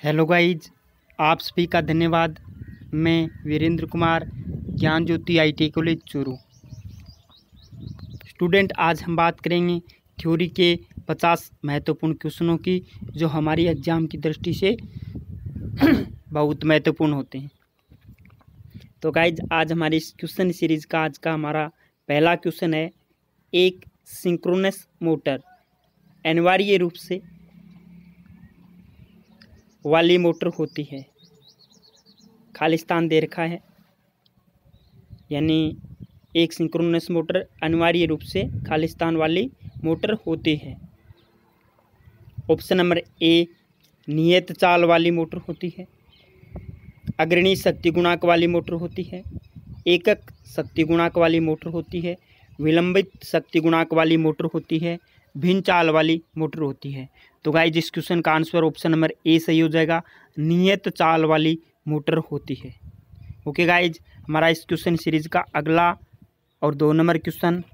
Hello guys, आप सभी का धन्यवाद। मैं वीरेंद्र कुमार, ज्ञान ज्योति आईटी कॉलेज चूरू। स्टूडेंट, आज हम बात करेंगे थ्योरी के 50 महत्वपूर्ण क्वेश्चनों की, जो हमारी एग्ज़ाम की दृष्टि से बहुत महत्वपूर्ण होते हैं। तो गाइज, आज हमारी इस क्वेश्चन सीरीज़ का आज का हमारा पहला क्वेश्चन है, एक सिंक्रोनस मोटर अनिवार्य रूप से वाली मोटर होती है। खालिस्तान दे रखा है, यानी एक सिंक्रोनस मोटर अनिवार्य रूप से खालिस्तान वाली मोटर होती है। ऑप्शन नंबर ए, नियत चाल वाली मोटर होती है। अग्रणी शक्ति गुणांक वाली मोटर होती है। एकक शक्ति गुणांक वाली मोटर होती है। विलंबित शक्ति गुणांक वाली मोटर होती है। भिन्न चाल वाली मोटर होती है। तो गाइस, इस क्वेश्चन का आंसर ऑप्शन नंबर ए सही हो जाएगा, नियत चाल वाली मोटर होती है। ओके गाइज, हमारा इस क्वेश्चन सीरीज का अगला और 2 नंबर क्वेश्चन,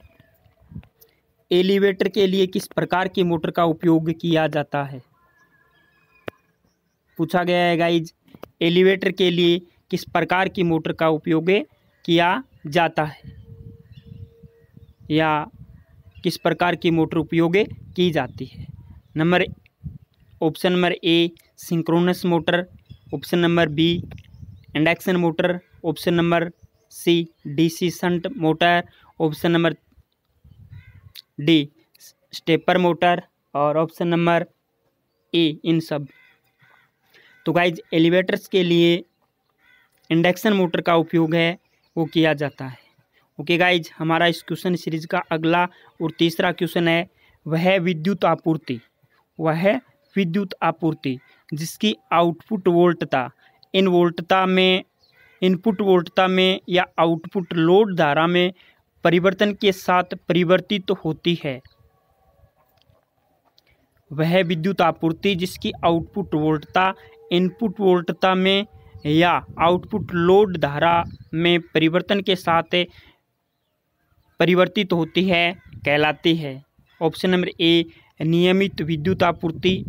एलिवेटर के लिए किस प्रकार की मोटर का उपयोग किया जाता है। पूछा गया है गाइज, एलिवेटर के लिए किस प्रकार की मोटर का उपयोग किया जाता है, या किस प्रकार की मोटर उपयोग की जाती है। Option number A, synchronous motor. Option number B, induction motor. Option number C, DC shunt motor. Option number D, stepper motor. और ऑप्शन नंबर ए, इन सब। तो गाइज, एलिवेटर्स के लिए इंडक्शन मोटर का उपयोग है वो किया जाता है। ओके गाइज, हमारा इस क्वेश्चन सीरीज का अगला और तीसरा क्वेश्चन है, वह विद्युत आपूर्ति जिसकी आउटपुट वोल्टता इनपुट वोल्टता में या आउटपुट लोड धारा में परिवर्तन के साथ परिवर्तित होती है। वह विद्युत आपूर्ति जिसकी आउटपुट वोल्टता इनपुट वोल्टता में या आउटपुट लोड धारा में परिवर्तन के साथ परिवर्तित होती है कहलाती है। ऑप्शन नंबर ए, नियमित विद्युत आपूर्ति।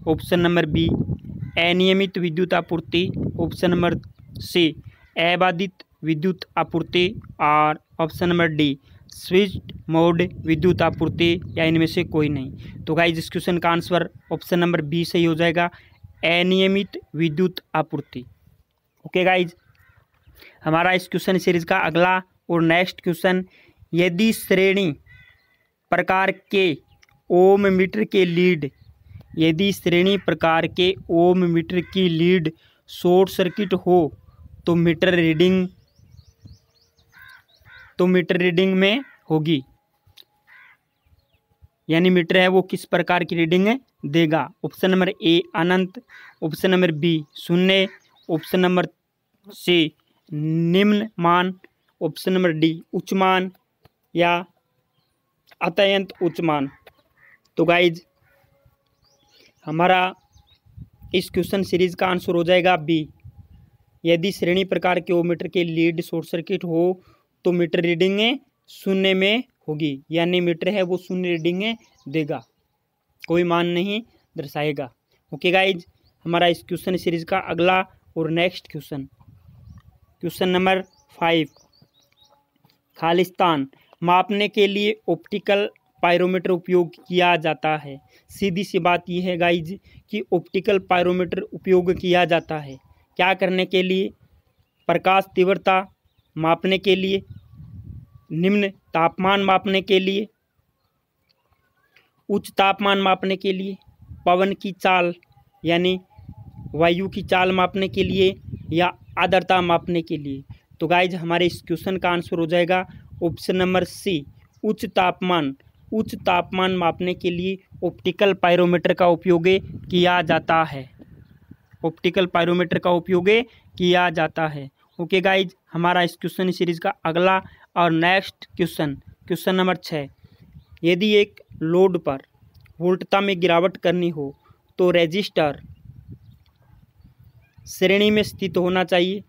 ऑप्शन नंबर बी, अनियमित विद्युत आपूर्ति। ऑप्शन नंबर सी, अबाधित विद्युत आपूर्ति। और option number D, switched mode विद्युत आपूर्ति, या इनमें से कोई नहीं। तो गाइस, इस क्वेश्चन का आंसर ऑप्शन नंबर बी सही हो जाएगा, अनियमित विद्युत आपूर्ति। ओके गाइज, हमारा इस क्वेश्चन सीरीज का अगला और नेक्स्ट क्वेश्चन, यदि श्रेणी प्रकार के ओम मीटर की लीड शॉर्ट सर्किट हो तो मीटर रीडिंग में होगी, यानी मीटर है वो किस प्रकार की रीडिंग देगा। ऑप्शन नंबर ए, अनंत। ऑप्शन नंबर बी, शून्य। ऑप्शन नंबर सी, निम्न मान। ऑप्शन नंबर डी, उच्च मान, या अत्यंत उच्च मान। तो गाइज, हमारा इस क्वेश्चन सीरीज का आंसर हो जाएगा बी, यदि श्रेणी प्रकार के ओमीटर के लीड शॉर्ट सर्किट हो तो मीटर रीडिंग शून्य में होगी, यानी मीटर है वो शून्य रीडिंग देगा, कोई मान नहीं दर्शाएगा। ओके गाइज, हमारा इस क्वेश्चन सीरीज का अगला और नेक्स्ट क्वेश्चन नंबर 5, खालिस्तान मापने के लिए ऑप्टिकल पायरोमीटर उपयोग किया जाता है। सीधी सी बात यह है गाइज कि ऑप्टिकल पायरोमीटर उपयोग किया जाता है क्या करने के लिए, प्रकाश तीव्रता मापने के लिए, निम्न तापमान मापने के लिए, उच्च तापमान मापने के लिए, पवन की चाल यानी वायु की चाल मापने के लिए, या आर्द्रता मापने के लिए। तो गाइज, हमारे इस क्वेश्चन का आंसर हो जाएगा ऑप्शन नंबर सी, उच्च तापमान मापने के लिए ऑप्टिकल पायरोमीटर का उपयोग किया जाता है। ओके गाइज, हमारा इस क्वेश्चन सीरीज का अगला और नेक्स्ट क्वेश्चन नंबर 6, यदि एक लोड पर वोल्टता में गिरावट करनी हो तो रेजिस्टर श्रेणी में स्थित होना चाहिए,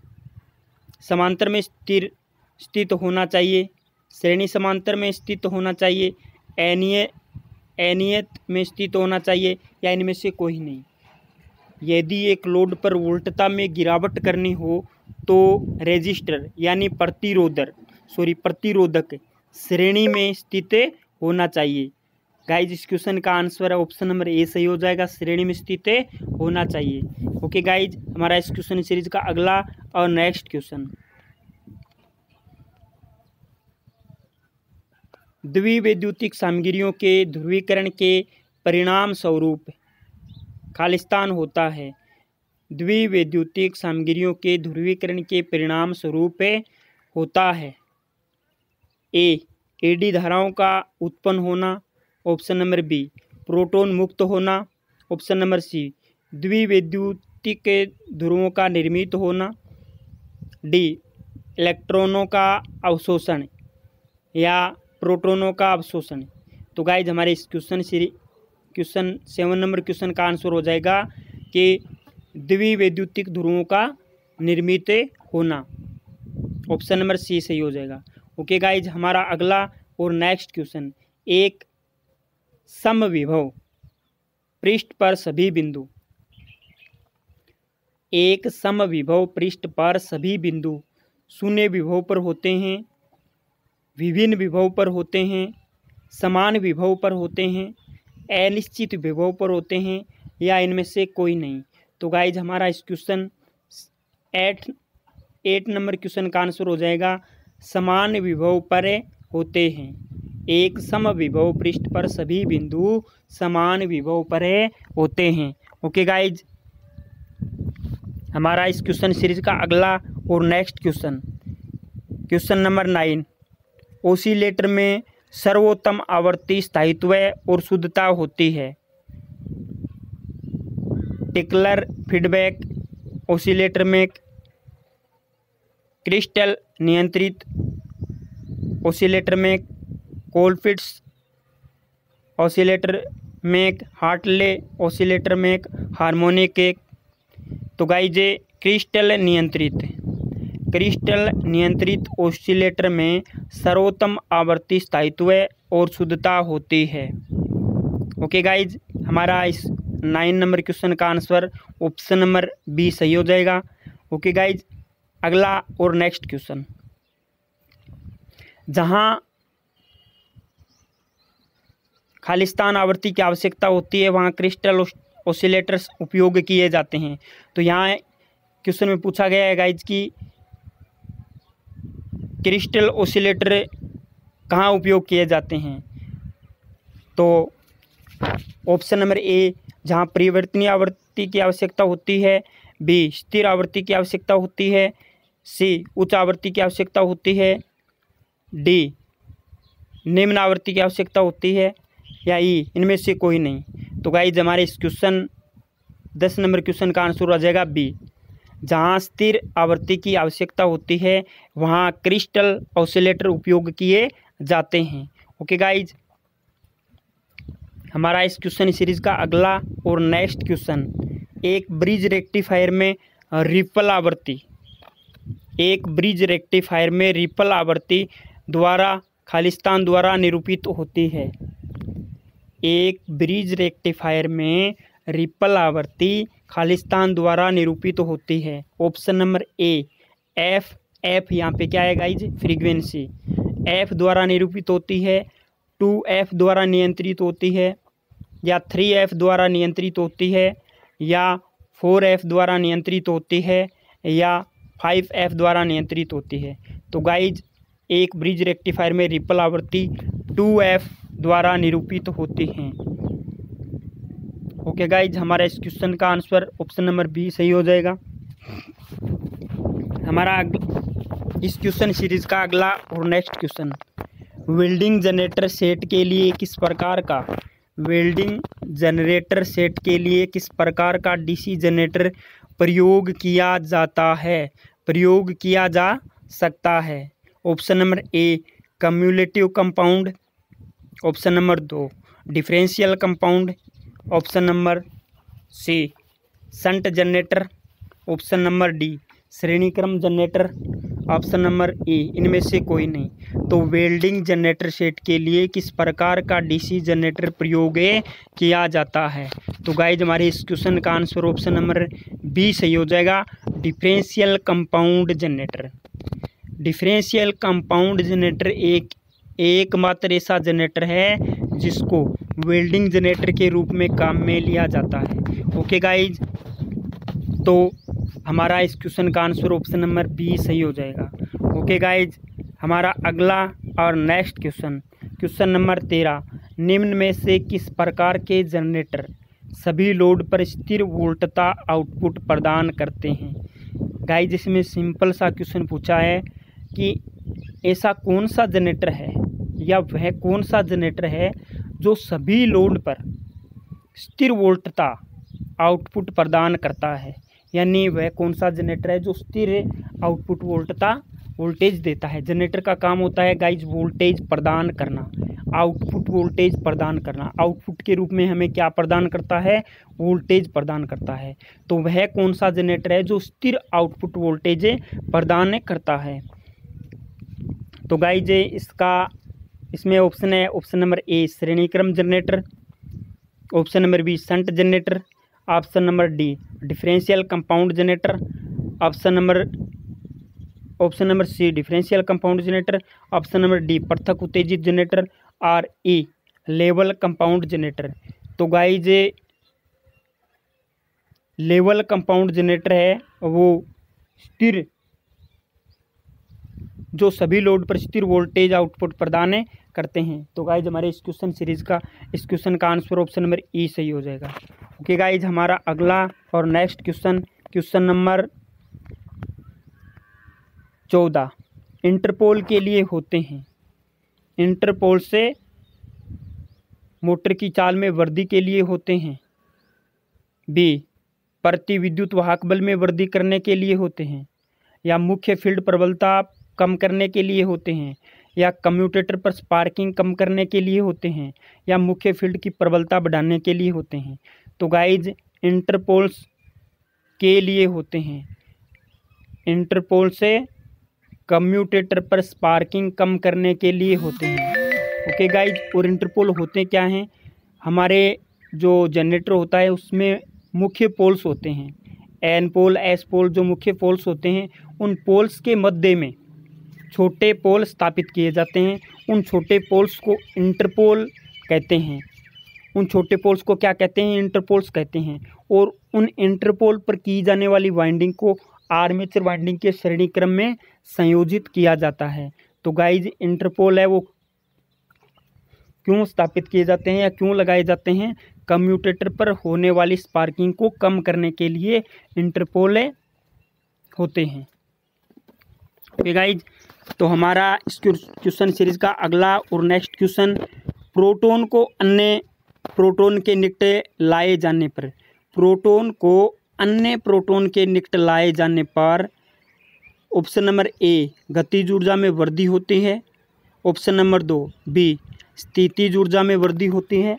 समांतर में स्थित होना चाहिए, श्रेणी समांतर में स्थित होना चाहिए, अनियत में स्थित होना चाहिए, या इनमें से कोई नहीं। यदि एक लोड पर वोल्टता में गिरावट करनी हो तो रेजिस्टर यानी प्रतिरोधक श्रेणी में स्थित होना चाहिए। गाइज इस क्वेश्चन का आंसर है ऑप्शन नंबर ए सही हो जाएगा, श्रेणी में स्थित होना चाहिए। ओके गाइज, हमारा इस क्वेश्चन सीरीज का अगला और नेक्स्ट क्वेश्चन, द्विवैद्युतिक सामग्रियों के ध्रुवीकरण के परिणाम स्वरूप खालिस्तान होता है। द्विवैद्युतिक सामग्रियों के ध्रुवीकरण के परिणाम स्वरूप होता है। ए एडी धाराओं का उत्पन्न होना, ऑप्शन नंबर बी प्रोटॉन मुक्त होना, ऑप्शन नंबर सी द्विवैद्युतिक ध्रुवों का निर्मित होना, डी इलेक्ट्रॉनों का अवशोषण या प्रोटॉनों का अवशोषण। तो गाइज हमारे इस क्वेश्चन 7 नंबर क्वेश्चन का आंसर हो जाएगा कि द्विवैद्युतिक ध्रुवों का निर्मित होना, ऑप्शन नंबर सी सही हो जाएगा। ओके गाइज, हमारा अगला और नेक्स्ट क्वेश्चन, एक समविभव पृष्ठ पर सभी बिंदु, एक समविभव पृष्ठ पर सभी बिंदु शून्य विभव पर होते हैं, विभिन्न विभव पर होते हैं, समान विभव पर होते हैं, अनिश्चित विभव पर होते हैं या इनमें से कोई नहीं। तो गाइज हमारा इस क्वेश्चन 8 नंबर क्वेश्चन का आंसर हो जाएगा समान विभव पर होते हैं। एक समविभव पृष्ठ पर सभी बिंदु समान विभव पर होते हैं। ओके गाइज, हमारा इस क्वेश्चन सीरीज का अगला और next question, question number 9, oscillator में सर्वोत्तम आवर्ती स्थायित्व और शुद्धता होती है। टिकलर फीडबैक ओसिलेटर में, क्रिस्टल नियंत्रित ओसिलेटर में, कोलपिट्स ओसिलेटर में, हार्टले ओसिलेटर में, हार्मोनिक एक। तो गाइज क्रिस्टल नियंत्रित ओसिलेटर में सर्वोत्तम आवर्ती स्थायित्व और शुद्धता होती है। ओके गाइज, हमारा इस 9 नंबर क्वेश्चन का आंसर ऑप्शन नंबर बी सही हो जाएगा। ओके गाइज, अगला और नेक्स्ट क्वेश्चन, जहां खालिस्तान आवृत्ति की आवश्यकता होती है वहाँ क्रिस्टल ओसिलेटर्स उपयोग किए जाते हैं। तो यहाँ क्वेश्चन में पूछा गया है गाइज कि क्रिस्टल ओसिलेटर कहाँ उपयोग किए जाते हैं। तो ऑप्शन नंबर ए जहाँ परिवर्तनीय आवृत्ति की आवश्यकता होती है, बी स्थिर आवृत्ति की आवश्यकता होती है, सी उच्च आवृत्ति की आवश्यकता होती है, डी निम्न आवृत्ति की आवश्यकता होती है या ई इनमें से कोई नहीं। तो गाइज हमारे इस क्वेश्चन 10 नंबर क्वेश्चन का आंसर आ जाएगा बी, जहाँ स्थिर आवृत्ति की आवश्यकता होती है वहाँ क्रिस्टल ऑसिलेटर उपयोग किए जाते हैं। ओके गाइज, हमारा इस क्वेश्चन सीरीज का अगला और नेक्स्ट क्वेश्चन, एक ब्रिज रेक्टिफायर में रिपल आवृत्ति, एक ब्रिज रेक्टिफायर में रिपल आवृत्ति द्वारा खालिस्तान द्वारा निरूपित होती है। एक ब्रिज रेक्टिफायर में रिपल आवृत्ति खालिस्तान द्वारा निरूपित होती है। ऑप्शन नंबर ए एफ यहाँ पे क्या है गाइज, फ्रीक्वेंसी एफ द्वारा निरूपित होती है, 2f द्वारा नियंत्रित होती है, या 3f द्वारा नियंत्रित होती है, या 4f द्वारा नियंत्रित होती है, या 5f द्वारा नियंत्रित होती है। तो गाइज एक ब्रिज रेक्टिफायर में रिपल आवृत्ति 2f द्वारा निरूपित होती हैं। ओके गाइज, हमारा इस क्वेश्चन का आंसर ऑप्शन नंबर बी सही हो जाएगा। हमारा इस क्वेश्चन सीरीज का अगला और next question, welding generator set के लिए किस प्रकार का डीसी जनरेटर प्रयोग किया जा सकता है। Option number A cumulative compound, option number 2 differential compound, option number C shunt generator, option number D श्रेणीक्रम जनरेटर, ऑप्शन नंबर ए इनमें से कोई नहीं। तो वेल्डिंग जनरेटर सेट के लिए किस प्रकार का डीसी जनरेटर प्रयोग किया जाता है? तो गाइज हमारे इस क्वेश्चन का आंसर ऑप्शन नंबर बी सही हो जाएगा, differential compound generator. Differential compound generator एकमात्र ऐसा जनरेटर है जिसको वेल्डिंग जनरेटर के रूप में काम में लिया जाता है। ओके गाइज, तो हमारा इस क्वेश्चन का आंसर ऑप्शन नंबर बी सही हो जाएगा। ओके गाइज, हमारा अगला और नेक्स्ट क्वेश्चन नंबर 13, निम्न में से किस प्रकार के जनरेटर सभी लोड पर स्थिर वोल्टता आउटपुट प्रदान करते हैं? गाइज इसमें सिंपल सा क्वेश्चन पूछा है कि ऐसा कौन सा जनरेटर है या वह कौन सा जनरेटर है जो सभी लोड पर स्थिर वोल्टता आउटपुट प्रदान करता है, यानी वह कौन सा जनरेटर है जो स्थिर आउटपुट वोल्टेज देता है। जनरेटर का काम होता है गाइज वोल्टेज प्रदान करना, आउटपुट वोल्टेज प्रदान करना। आउटपुट के रूप में हमें क्या प्रदान करता है? वोल्टेज प्रदान करता है। तो वह कौन सा जनरेटर है जो स्थिर आउटपुट वोल्टेज प्रदान करता है? तो गाइज इसमें ऑप्शन है, ऑप्शन नंबर ए श्रेणीक्रम generator, option number B shunt generator, option number D differential compound generator, option number C differential compound generator, option number D पृथक उत्तेजित जनरेटर और ई लेवल कंपाउंड जनरेटर। तो guys level compound generator है वो स्थिर, जो सभी लोड पर स्थिर वोल्टेज आउटपुट प्रदान करते हैं। तो गाइज हमारे इस क्वेश्चन का आंसर ऑप्शन नंबर ई सही हो जाएगा। ओके गाइज, हमारा अगला और नेक्स्ट क्वेश्चन नंबर 14 इंटरपोल के लिए होते हैं। इंटरपोल से मोटर की चाल में वृद्धि के लिए होते हैं। बी प्रति विद्युत वाहक बल में वृद्धि करने के लिए होते हैं, या मुख्य फील्ड प्रबलता कम करने के लिए होते हैं, या कम्यूटेटर पर स्पार्किंग कम करने के लिए होते हैं, या मुख्य फील्ड की प्रबलता बढ़ाने के लिए होते हैं। तो गाइज इंटरपोल्स के लिए होते हैं। इंटरपोल से कम्यूटेटर पर स्पार्किंग कम करने के लिए होते हैं। ओके गाइज, और इंटरपोल होते क्या हैं? हमारे जो जनरेटर होता है उसमें मुख्य पोल्स होते हैं, एन पोल एस पोल, जो मुख्य पोल्स होते हैं उन पोल्स के मध्य में छोटे पोल स्थापित किए जाते हैं। उन छोटे पोल्स को इंटरपोल कहते हैं। उन छोटे पोल्स को क्या कहते हैं? इंटरपोल्स कहते हैं। और उन इंटरपोल पर की जाने वाली वाइंडिंग को आर्मेचर वाइंडिंग के श्रेणी क्रम में संयोजित किया जाता है। तो गाइज इंटरपोल है वो क्यों स्थापित किए जाते हैं या क्यों लगाए जाते हैं? कम्यूटेटर पर होने वाली स्पार्किंग को कम करने के लिए इंटरपोल होते हैं। ओके गाइज, तो हमारा इस क्वेश्चन सीरीज का अगला और नेक्स्ट क्वेश्चन, प्रोटॉन को अन्य प्रोटॉन के निकट लाए जाने पर, प्रोटॉन को अन्य प्रोटॉन के निकट लाए जाने पर ऑप्शन नंबर ए गतिज ऊर्जा में वृद्धि होती है, ऑप्शन नंबर 2 बी स्थितिज ऊर्जा में वृद्धि होती है,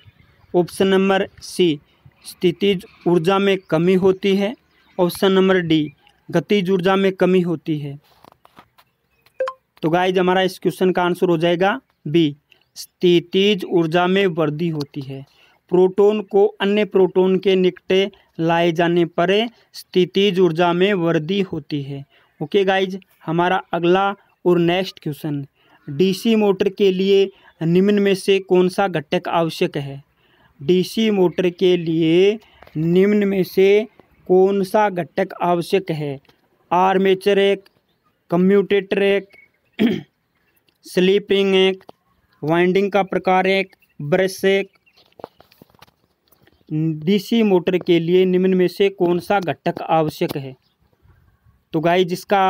ऑप्शन नंबर सी स्थितिज ऊर्जा में कमी होती है, ऑप्शन नंबर डी गतिज ऊर्जा में कमी होती है। तो गाइज हमारा इस क्वेश्चन का आंसर हो जाएगा बी स्थितिज ऊर्जा में वृद्धि होती है। प्रोटॉन को अन्य प्रोटॉन के निकट लाए जाने पर स्थितिज ऊर्जा में वृद्धि होती है। ओके गाइज, हमारा अगला और नेक्स्ट क्वेश्चन, डीसी मोटर के लिए निम्न में से कौन सा घटक आवश्यक है? डीसी मोटर के लिए निम्न में से कौन सा घटक आवश्यक है? आर्मेचर एक, कम्यूटेटर एक, स्लिप रिंग एक, वाइंडिंग का प्रकार एक, ब्रश एक। डीसी मोटर के लिए निम्न में से कौन सा घटक आवश्यक है? तो गाइस जिसका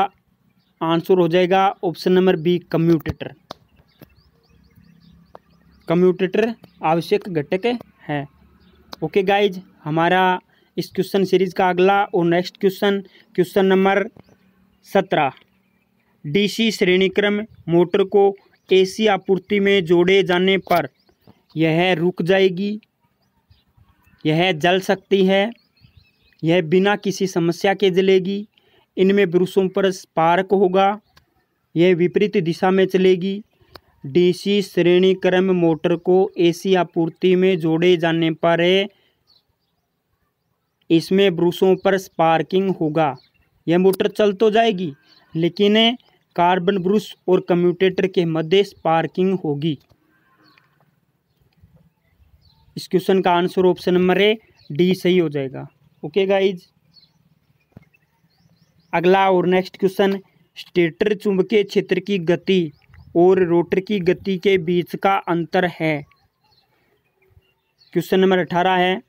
आंसर हो जाएगा option number B commutator. Commutator आवश्यक घटक है। ओके गाइज, हमारा इस क्वेश्चन सीरीज का अगला और नेक्स्ट क्वेश्चन नंबर 17, डीसी श्रेणीक्रम मोटर को एसी आपूर्ति में जोड़े जाने पर यह रुक जाएगी, यह जल सकती है, यह बिना किसी समस्या के जलेगी, इनमें ब्रशों पर स्पार्क होगा यह विपरीत दिशा में चलेगी। डीसी श्रेणी क्रम मोटर को एसी आपूर्ति में जोड़े जाने पर इसमें ब्रशों पर स्पार्किंग होगा। यह मोटर चल तो जाएगी लेकिन कार्बन ब्रश और कम्यूटेटर के मध्य स्पार्किंग होगी। इस क्वेश्चन का answer option number A D सही हो जाएगा। ओके गाइज, अगला और नेक्स्ट क्वेश्चन, स्टेटर चुंबकीय क्षेत्र की गति और रोटर की गति के बीच का अंतर है। क्वेश्चन नंबर 18 है,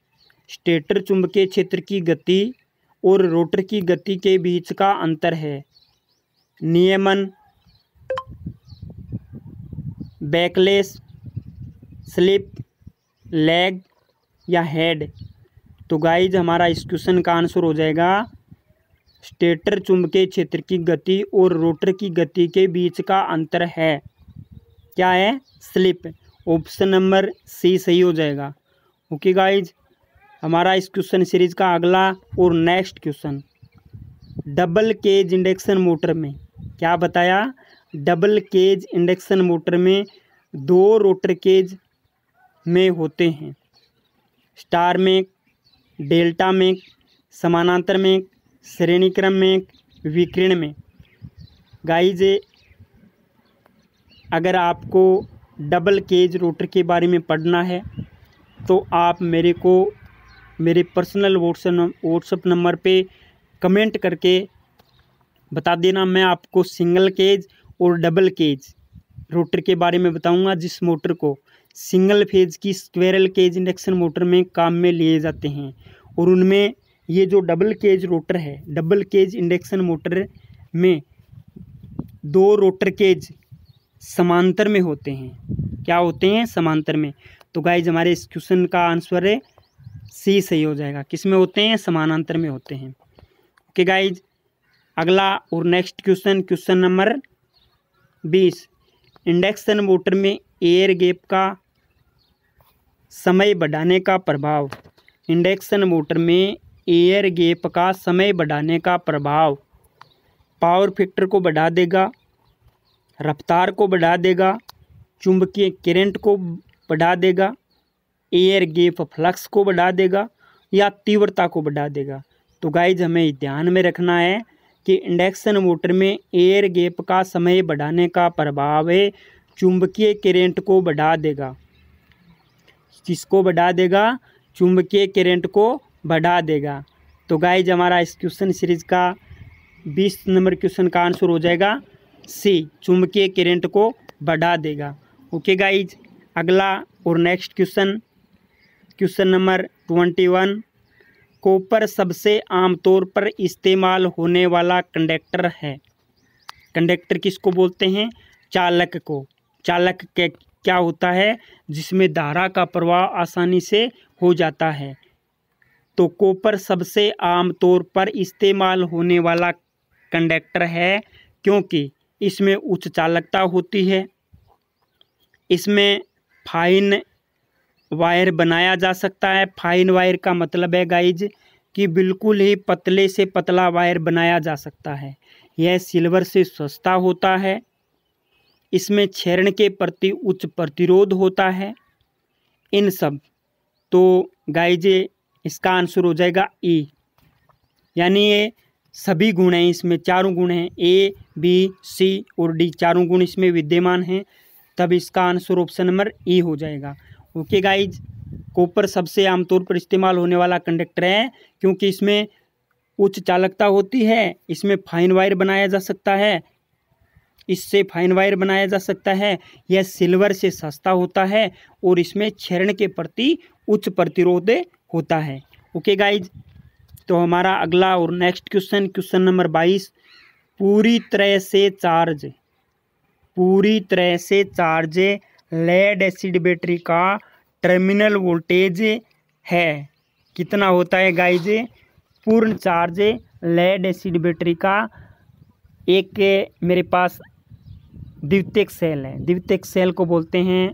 स्टेटर चुंबकीय क्षेत्र की गति और रोटर की गति के बीच का अंतर है। नियमन, बैकलेस, स्लिप, लैग या हेड। तो गाइज हमारा इस क्वेश्चन का आंसर हो जाएगा स्टेटर चुंबकीय क्षेत्र की गति और रोटर की गति के बीच का अंतर है, क्या है, स्लिप। ऑप्शन नंबर सी सही हो जाएगा। ओके गाइज, हमारा इस क्वेश्चन सीरीज का अगला और next question, double cage induction motor में क्या बताया, डबल केज इंडक्शन मोटर में 2 रोटर केज में होते हैं, स्टार में, डेल्टा में, समानांतर में, श्रेणी क्रम में, विकिरण में। गाइज अगर आपको डबल केज रोटर के बारे में पढ़ना है तो आप मेरे पर्सनल व्हाट्सएप नंबर पे कमेंट करके बता देना। मैं आपको सिंगल केज और डबल केज रोटर के बारे में बताऊंगा, जिस मोटर को सिंगल फेज की स्क्वेरल केज इंडक्शन मोटर में काम में लिए जाते हैं। और उनमें ये जो डबल केज रोटर है, डबल केज इंडक्शन मोटर में 2 रोटर केज समांतर में होते हैं। क्या होते हैं, समांतर में। तो गाइज हमारे इस क्वेश्चन का आंसर है सी सही हो जाएगा। किस में होते हैं, समानांतर में होते हैं। ओके गाइज, अगला और next question, question number 20, induction motor में एयर गैप का समय बढ़ाने का प्रभाव। इंडक्शन मोटर में एयर गैप का समय बढ़ाने का प्रभाव पावर फैक्टर को बढ़ा देगा, रफ्तार को बढ़ा देगा, चुंबकीय करंट को बढ़ा देगा, एयर गैप फ्लक्स को बढ़ा देगा या तीव्रता को बढ़ा देगा। तो गाइज हमें ध्यान में रखना है कि इंडक्शन मोटर में एयर गैप का समय बढ़ाने का प्रभाव है चुंबकीय करंट को बढ़ा देगा। किसको बढ़ा देगा, चुंबकीय करंट को बढ़ा देगा। तो गाइज हमारा इस क्वेश्चन सीरीज का 20 नंबर क्वेश्चन का आंसर हो जाएगा सी, चुंबकीय करंट को बढ़ा देगा। ओके गाइज, अगला और next question, question number 21, copper सबसे आमतौर पर इस्तेमाल होने वाला कंडक्टर है। कंडक्टर किसको बोलते हैं, चालक को। चालक के क्या होता है, जिसमें धारा का प्रवाह आसानी से हो जाता है। तो कॉपर सबसे आमतौर पर इस्तेमाल होने वाला कंडक्टर है क्योंकि इसमें उच्च चालकता होती है, इसमें फाइन वायर बनाया जा सकता है। फाइन वायर का मतलब है गाइज कि बिल्कुल ही पतले से पतला वायर बनाया जा सकता है। यह सिल्वर से सस्ता होता है, इसमें क्षरण के प्रति उच्च प्रतिरोध होता है। इन सब, तो गाइज इसका आंसर हो जाएगा ई, यानी ये सभी गुण हैं, इसमें चारों गुण हैं, ए बी सी और डी चारों गुण इसमें विद्यमान हैं, तब इसका आंसर ऑप्शन नंबर ई हो जाएगा। ओके गाइज, कॉपर सबसे आमतौर पर इस्तेमाल होने वाला कंडक्टर है क्योंकि इसमें उच्च चालकता होती है, इसमें फाइन वायर बनाया जा सकता है, इससे फाइन वायर बनाया जा सकता है, यह सिल्वर से सस्ता होता है और इसमें क्षरण के प्रति उच्च प्रतिरोध होता है। ओके गाइज, तो हमारा अगला और नेक्स्ट क्वेश्चन, क्वेश्चन नंबर 22, पूरी तरह से चार्ज लेड एसिड बैटरी का टर्मिनल वोल्टेज है। कितना होता है गाइज, पूर्ण चार्ज लेड एसिड बैटरी का एक मेरे पास द्वितीयक सेल है, द्वितीयक सेल को बोलते हैं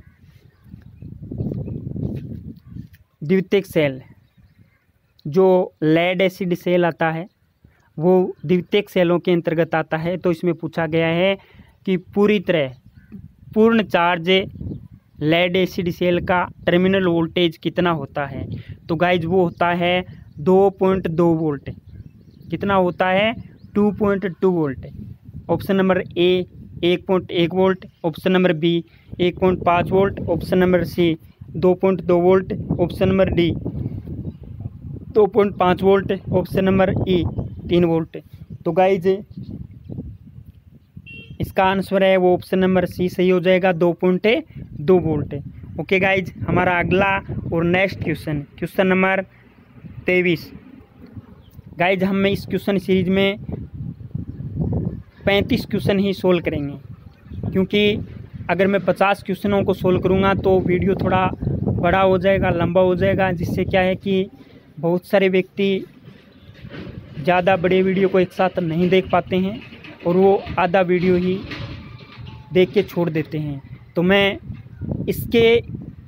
द्वितीयक सेल। जो लेड एसिड सेल आता है वो द्वितीयक सेलों के अंतर्गत आता है। तो इसमें पूछा गया है कि पूर्ण चार्ज लेड एसिड सेल का टर्मिनल वोल्टेज कितना होता है। तो गाइज वो होता है 2.2 वोल्ट। कितना होता है? 2.2 volt. Option number A 1.1 volt, option number B 1.5 volt, option number C 2.2 volt, option number D 2.5 volt, option number E 3 volt. तो गाइज इसका आंसर है वो ऑप्शन नंबर सी सही हो जाएगा, 2.2 वोल्ट। ओके गाइज, हमारा अगला और नेक्स्ट क्वेश्चन नंबर 23। गाइज हम इस क्वेश्चन सीरीज में 35 क्वेश्चन ही सोल्व करेंगे, क्योंकि अगर मैं 50 क्वेश्चनों को सोल्व करूँगा तो वीडियो थोड़ा बड़ा हो जाएगा, लंबा हो जाएगा, जिससे क्या है कि बहुत सारे व्यक्ति ज़्यादा बड़े वीडियो को एक साथ नहीं देख पाते हैं और वो आधा वीडियो ही देख के छोड़ देते हैं। तो मैं इसके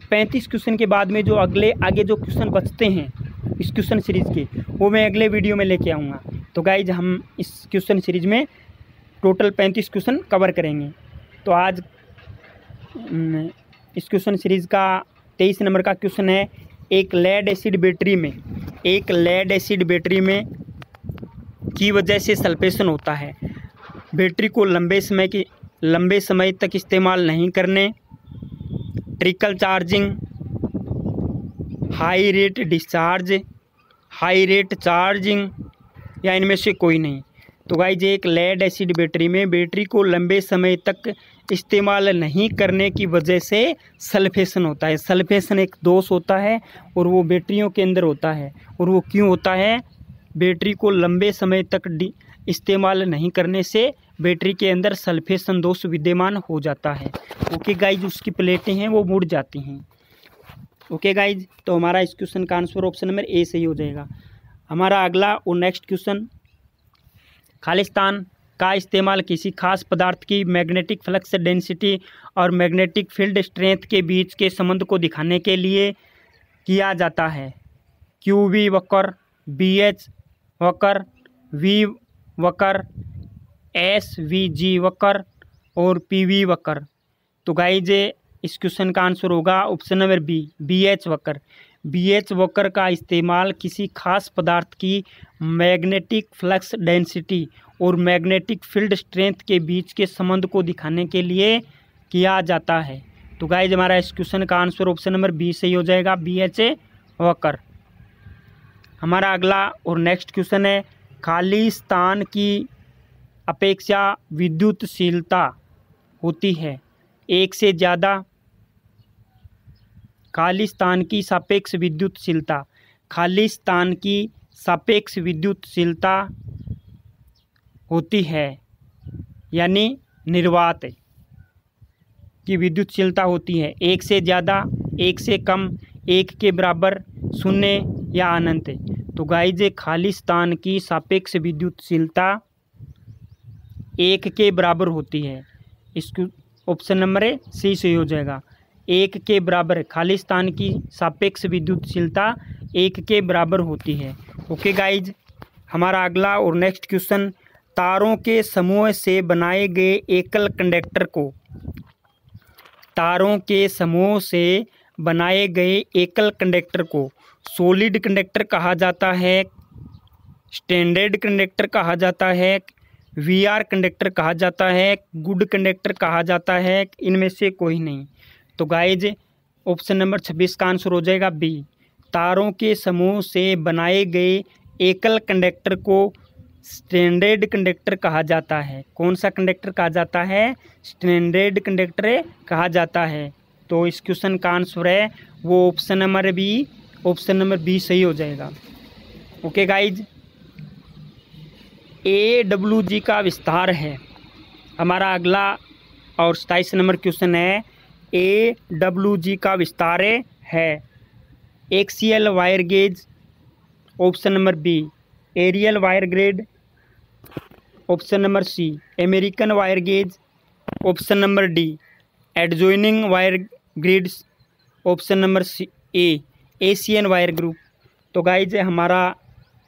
35 क्वेश्चन के बाद में जो आगे जो क्वेश्चन बचते हैं इस क्वेश्चन सीरीज़ के, वो मैं अगले वीडियो में लेके आऊँगा। तो गाइज हम इस क्वेश्चन सीरीज में टोटल 35 क्वेश्चन कवर करेंगे। तो आज इस क्वेश्चन सीरीज़ का 23 नंबर का क्वेश्चन है, एक लेड एसिड बैटरी में की वजह से सल्फेशन होता है। बैटरी को लंबे समय तक इस्तेमाल नहीं करने, trickle charging, high rate discharge, high rate charging, या इनमें से कोई नहीं। तो गाइज एक लेड एसिड बैटरी में बैटरी को लंबे समय तक इस्तेमाल नहीं करने की वजह से सल्फेशन होता है। सल्फेशन एक दोष होता है और वो बैटरियों के अंदर होता है। और वो क्यों होता है? बैटरी को लंबे समय तक इस्तेमाल नहीं करने से बैटरी के अंदर सल्फेशन दोष विद्यमान हो जाता है। ओके गाइज, उसकी प्लेटें हैं वो मुड़ जाती हैं। ओके गाइज, तो हमारा इस क्वेश्चन का आंसर ऑप्शन नंबर ए सही हो जाएगा। हमारा अगला और नेक्स्ट क्वेश्चन, खालिस्तान का इस्तेमाल किसी खास पदार्थ की मैग्नेटिक फ्लक्स डेंसिटी और मैग्नेटिक फील्ड स्ट्रेंथ के बीच के संबंध को दिखाने के लिए किया जाता है। QV वक्र, BH वक्र, V वक्र, SVG वक्र और PV वक्र। तो गाइज इस क्वेश्चन का आंसर होगा ऑप्शन नंबर बी, BH वक्र। BH वक्र का इस्तेमाल किसी खास पदार्थ की मैग्नेटिक फ्लक्स डेंसिटी और मैग्नेटिक फील्ड स्ट्रेंथ के बीच के संबंध को दिखाने के लिए किया जाता है। तो गाइज हमारा इस क्वेश्चन का आंसर ऑप्शन नंबर बी सही हो जाएगा, BH वक्र। हमारा अगला और नेक्स्ट क्वेश्चन है, खाली स्थान की अपेक्षा विद्युतशीलता होती है एक से ज़्यादा। खाली स्थान की सापेक्ष विद्युतशीलता, खाली स्थान की सापेक्ष विद्युतशीलता होती है, यानी निर्वात की विद्युतशीलता होती है एक से ज़्यादा, एक से कम, एक के बराबर, शून्य या अनंत। तो गाइज खाली स्थान की सापेक्ष विद्युतशीलता एक के बराबर होती है। इसको ऑप्शन नंबर सी सही हो जाएगा, एक के बराबर। खाली स्थान की सापेक्ष विद्युतशीलता एक के बराबर होती है। ओके गाइज, हमारा अगला और नेक्स्ट क्वेश्चन, तारों के समूह से बनाए गए एकल कंडक्टर को, तारों के समूह से बनाए गए एकल कंडक्टर को सॉलिड कंडक्टर कहा जाता है, स्टैंडर्ड कंडक्टर कहा जाता है, VR कंडक्टर कहा जाता है, गुड कंडक्टर कहा जाता है, इनमें से कोई नहीं। तो गाइज ऑप्शन नंबर 26 का आंसर हो जाएगा बी, तारों के समूह से बनाए गए एकल कंडक्टर को स्टैंडर्ड कंडक्टर कहा जाता है। कौन सा कंडक्टर कहा जाता है? स्टैंडर्ड कंडक्टर कहा जाता है। तो इस क्वेश्चन का आंसर है वो option number B, option number B सही हो जाएगा। ओके गाइज, AWG का विस्तार है। हमारा अगला और 27 नंबर क्वेश्चन है, AWG का विस्तार है। Axial wire gauge, option number B, aerial wire grade, option number C, American wire gauge, option number D, adjoining wire grids, option number C A, Asian wire group. तो guys हमारा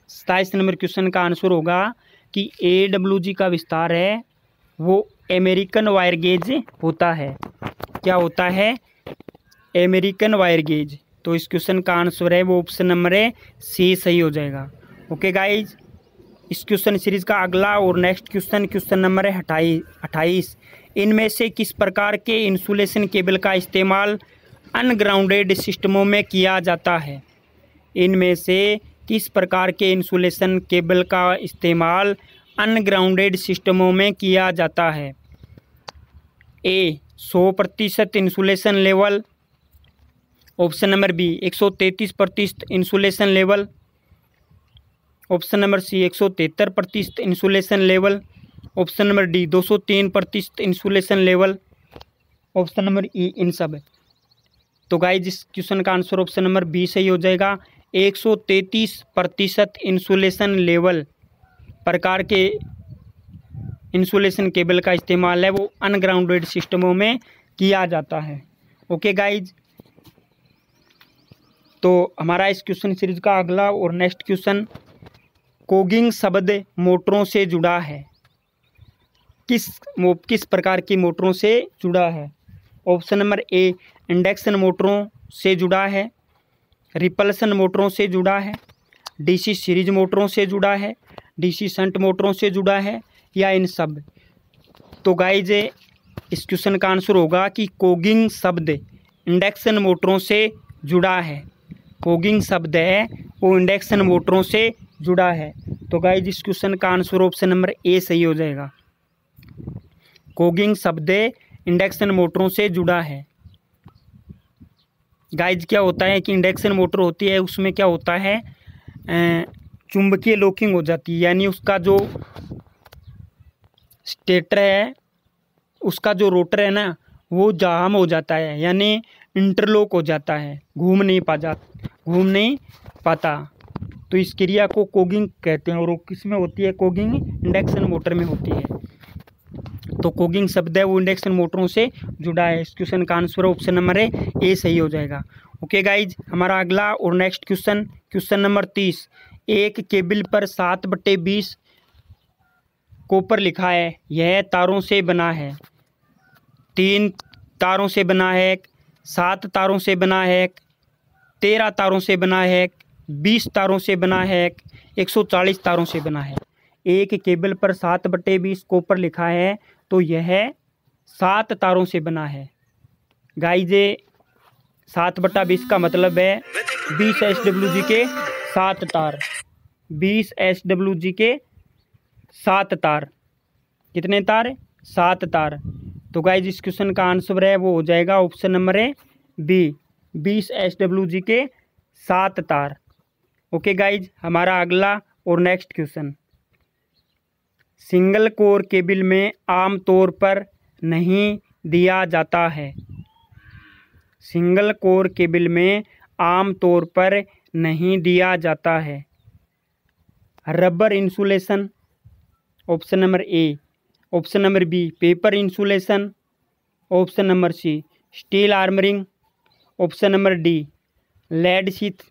27 number question का answer होगा कि AWG का विस्तार है वो American wire gauge होता है। क्या होता है? American wire gauge. तो इस क्वेश्चन का आंसर है वो ऑप्शन नंबर है सी सही हो जाएगा। ओके गाइज, इस क्वेश्चन सीरीज का अगला और नेक्स्ट क्वेश्चन नंबर है 28। इनमें से किस प्रकार के इंसुलेशन केबल का इस्तेमाल अनग्राउंडेड सिस्टमों में किया जाता है? इनमें से किस प्रकार के इंसुलेशन केबल का इस्तेमाल अनग्राउंडेड सिस्टमों में किया जाता है? A 100% insulation level, option number B 133% insulation level, option number C 173% insulation level, option number D 203% insulation level, option number E इन सब है। तो गाइस इस क्वेश्चन का आंसर ऑप्शन नंबर बी सही हो जाएगा। 133% इंसुलेशन लेवल प्रकार के इंसुलेशन केबल का इस्तेमाल है वो अनग्राउंडेड सिस्टमों में किया जाता है। ओके गाइज, तो हमारा इस क्वेश्चन सीरीज का अगला और नेक्स्ट क्वेश्चन कोगिंग शब्द मोटरों से जुड़ा है। किस प्रकार की मोटरों से जुड़ा है? ऑप्शन नंबर ए इंडक्शन मोटरों से जुड़ा है, रिपल्सन मोटरों से जुड़ा है, डीसी सीरीज मोटरों से जुड़ा है, डीसी शंट मोटरों से जुड़ा है, या इन सब। तो गाइज इस क्वेश्चन का आंसर होगा कि कोगिंग शब्द इंडक्शन मोटरों से जुड़ा है। कोगिंग शब्द है वो इंडक्शन मोटरों से जुड़ा है। तो गाइज इस क्वेश्चन का आंसर ऑप्शन नंबर ए सही हो जाएगा। कोगिंग शब्द इंडक्शन मोटरों से जुड़ा है। गाइज क्या होता है कि इंडक्शन मोटर होती है उसमें क्या होता है, चुंबकीय लॉकिंग हो जाती है, यानी उसका जो स्टेटर है उसका जो रोटर है ना वो जाम हो जाता है, यानी इंटरलॉक हो जाता है, घूम नहीं पाता। तो इस क्रिया को कोगिंग कहते हैं और वो किस में होती है? कोगिंग इंडक्शन मोटर में होती है। तो कोगिंग शब्द है वो इंडक्शन मोटरों से जुड़ा है। इस क्वेश्चन का आंसर ऑप्शन नंबर है ए सही हो जाएगा। ओके गाइज, हमारा अगला और नेक्स्ट क्वेश्चन नंबर 30। एक केबल पर 7/20 कॉपर लिखा है, यह तारों से बना है। 3 तारों से बना है, 7 तारों से बना है, 13 तारों से बना है, 20 तारों से बना है, 140 तारों से बना है। एक केबल पर 7/20 कॉपर लिखा है तो यह 7 तारों से बना है। गाइज 7/20 का मतलब है 20 SWG के 7 तार। 20 SWG के 7 तार। कितने तार? 7 तार। तो गाइज इस क्वेश्चन का आंसर है वो हो जाएगा ऑप्शन नंबर है बी 20 SWG के 7 तार। ओके गाइज, हमारा अगला और next question single core cable में आमतौर पर नहीं दिया जाता है। सिंगल कोर केबल में आमतौर पर नहीं दिया जाता है। Rubber insulation, option number A, option number B paper insulation, option number C steel armouring, option number D lead sheath,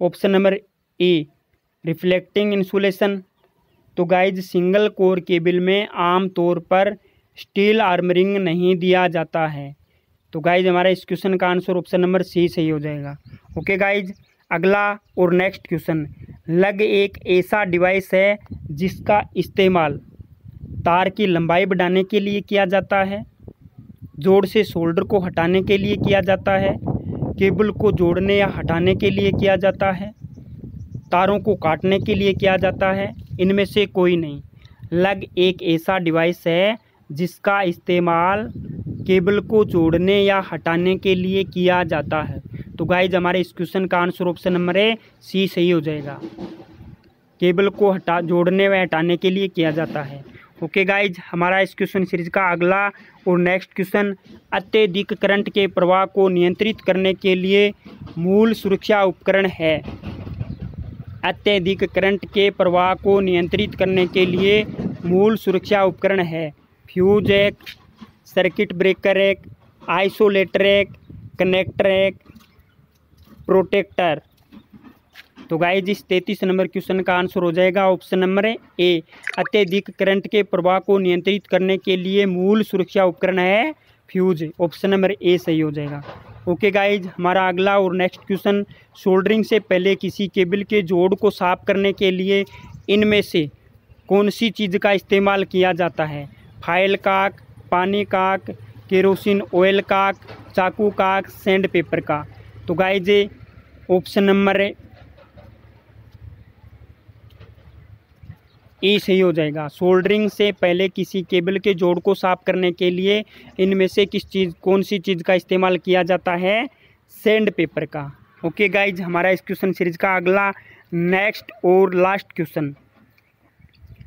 option number A reflecting insulation. तो गाइज सिंगल कोर केबल में आम तौर पर स्टील आर्मरिंग नहीं दिया जाता है। तो गाइज हमारा इस क्वेश्चन का आंसर ऑप्शन नंबर सी सही हो जाएगा। ओके गाइज, अगला और नेक्स्ट क्वेश्चन लग एक ऐसा डिवाइस है जिसका इस्तेमाल तार की लंबाई बढ़ाने के लिए किया जाता है, जोड़ से शोल्डर को हटाने के लिए किया जाता है, केबल को जोड़ने या हटाने के लिए किया जाता है, तारों को काटने के लिए किया जाता है, इनमें से कोई नहीं। लग एक ऐसा डिवाइस है जिसका इस्तेमाल केबल को जोड़ने या हटाने के लिए किया जाता है। तो गाइज हमारे इस क्वेश्चन का आंसर ऑप्शन नंबर है सी सही हो जाएगा। केबल को जोड़ने व हटाने के लिए किया जाता है। ओके गाइज, हमारा इस क्वेश्चन सीरीज का अगला और नेक्स्ट क्वेश्चन अत्यधिक करंट के प्रवाह को नियंत्रित करने के लिए मूल सुरक्षा उपकरण है। अत्यधिक करंट के प्रवाह को नियंत्रित करने के लिए मूल सुरक्षा उपकरण है फ्यूज एक, सर्किट ब्रेकर एक, आइसोलेटर एक, कनेक्टर एक, प्रोटेक्टर। तो गाइज इस 33 नंबर क्वेश्चन का आंसर हो जाएगा ऑप्शन नंबर ए। अत्यधिक करंट के प्रवाह को नियंत्रित करने के लिए मूल सुरक्षा उपकरण है फ्यूज। ऑप्शन नंबर ए सही हो जाएगा। ओके गाइज, हमारा अगला और नेक्स्ट क्वेश्चन, सोल्डरिंग से पहले किसी केबल के जोड़ को साफ करने के लिए इनमें से कौन सी चीज़ का इस्तेमाल किया जाता है? फाइल काक, पानी काक, केरोसिन ऑयल काक, चाकू काक, सैंड पेपर का। तो गाइज ऑप्शन नंबर ए सही हो जाएगा। सोल्डरिंग से पहले किसी केबल के जोड़ को साफ करने के लिए इनमें से कौन सी चीज़ का इस्तेमाल किया जाता है? सैंड पेपर का। ओके गाइज, हमारा इस क्वेश्चन सीरीज का अगला नेक्स्ट और last question,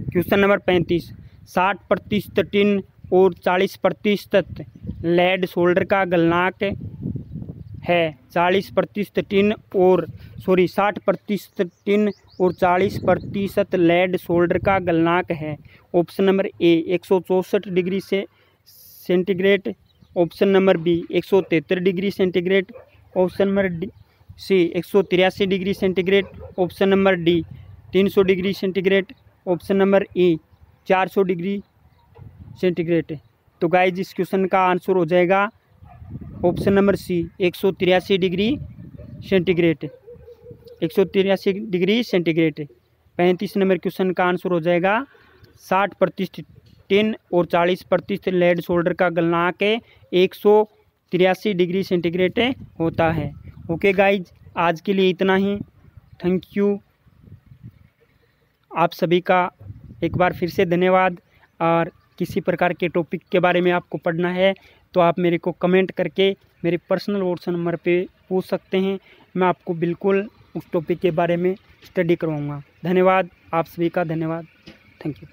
question number 35। 60% tin और 40% लेड सोल्डर का गलनांक है। 40% टिन और 60% टिन और 40% लेड सोल्डर का गलनांक है। ऑप्शन नंबर ए 164 डिग्री से centigrade, option number B 173 degree centigrade, option number C 183 degree centigrade, option number D 300 degree centigrade, option number E 400 degree centigrade. तो गाइज इस क्वेश्चन का answer हो जाएगा option number C 183 degree centigrade. 183 degree centigrade. 35 number question का answer हो जाएगा 60% tin और 40% lead solder का गलनांक 183 डिग्री सेंटीग्रेड होता है। ओके गाइज, आज के लिए इतना ही। थैंक यू आप सभी का एक बार फिर से धन्यवाद। और किसी प्रकार के टॉपिक के बारे में आपको पढ़ना है तो आप मेरे को कमेंट करके मेरे पर्सनल व्हाट्सएप नंबर पे पूछ सकते हैं। मैं आपको बिल्कुल उस टॉपिक के बारे में स्टडी करवाऊँगा। धन्यवाद आप सभी का, धन्यवाद। Thank you.